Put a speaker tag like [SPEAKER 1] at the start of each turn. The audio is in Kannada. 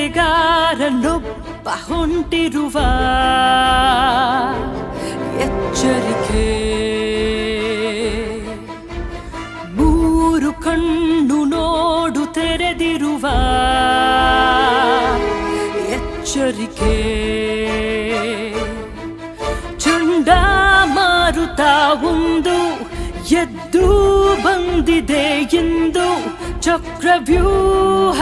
[SPEAKER 1] ಬೇಟೆಗಾರನೊಬ್ಬ ಹೊಂಟಿರುವ ಎಚ್ಚರಿಕೆ. ಮೂರು ಕಣ್ಣು ನೋಡು ತೆರೆದಿರುವ ಎಚ್ಚರಿಕೆ. ಚಂಡಮಾರುತ ಒಂದು ಎದ್ದು ಬಂದಿದೆ ಎಂದು ಚಕ್ರವ್ಯೂಹ